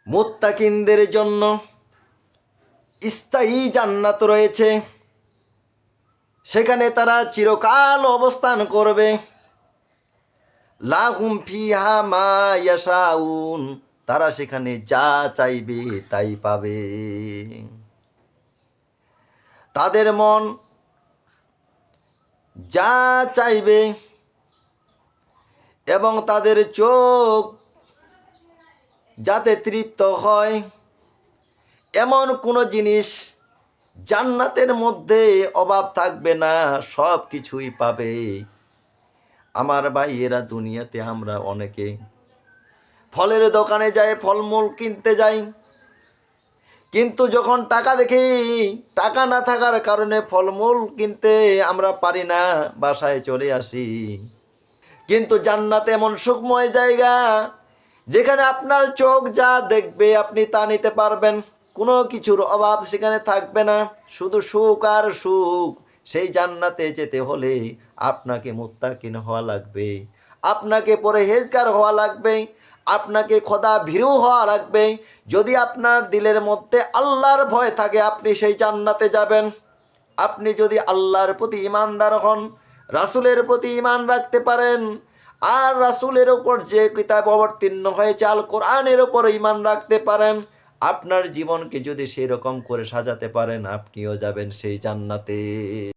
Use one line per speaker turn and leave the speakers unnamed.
মুত্তাকিনদের জন্য স্থায়ী জান্নাত রয়েছে, সেখানে তারা চিরকাল অবস্থান করবে। লাহুম ফিহা মা ইয়াশাউন, তারা সেখানে যা চাইবে তাই পাবে। তাদের মন যা চাইবে এবং তাদের চোখ যাতে তৃপ্ত হয়, এমন কোনো জিনিস জান্নাতের মধ্যে অভাব থাকবে না, সব কিছুই পাবে। আমার ভাইয়েরা, দুনিয়াতে আমরা অনেকে ফলের দোকানে যাই, ফলমূল কিনতে যাই, কিন্তু যখন টাকা দেখি, টাকা না থাকার কারণে ফলমূল কিনতে আমরা পারি না, বাসায় চলে আসি। কিন্তু জান্নাত এমন সুখময় জায়গা, যেখানে আপনার চোখ যা দেখবে আপনি তা নিতে পারবেন, কোনো কিছুর অভাব সেখানে থাকবে না, শুধু সুখ আর সুখ। সেই জান্নাতে যেতে হলে আপনাকে মুত্তাকিন হওয়া লাগবে, আপনাকে পরহেজগার হওয়া লাগবে, আপনাকে খোদা ভীরু হওয়া লাগবে। যদি আপনার দিলের মধ্যে আল্লাহর ভয় থাকে, আপনি সেই জান্নাতে যাবেন। আপনি যদি আল্লাহর প্রতি ঈমানদার হন, রাসূলের প্রতি ঈমান রাখতে পারেন, আর রাসূলের উপর যে কিতাব অবতীর্ণ হয়েছে আল কোরআনের উপর ঈমান রাখতে পারেন, আপনার জীবনকে যদি সেই রকম করে সাজাতে পারেন, আপনিও যাবেন সেই জান্নাতে।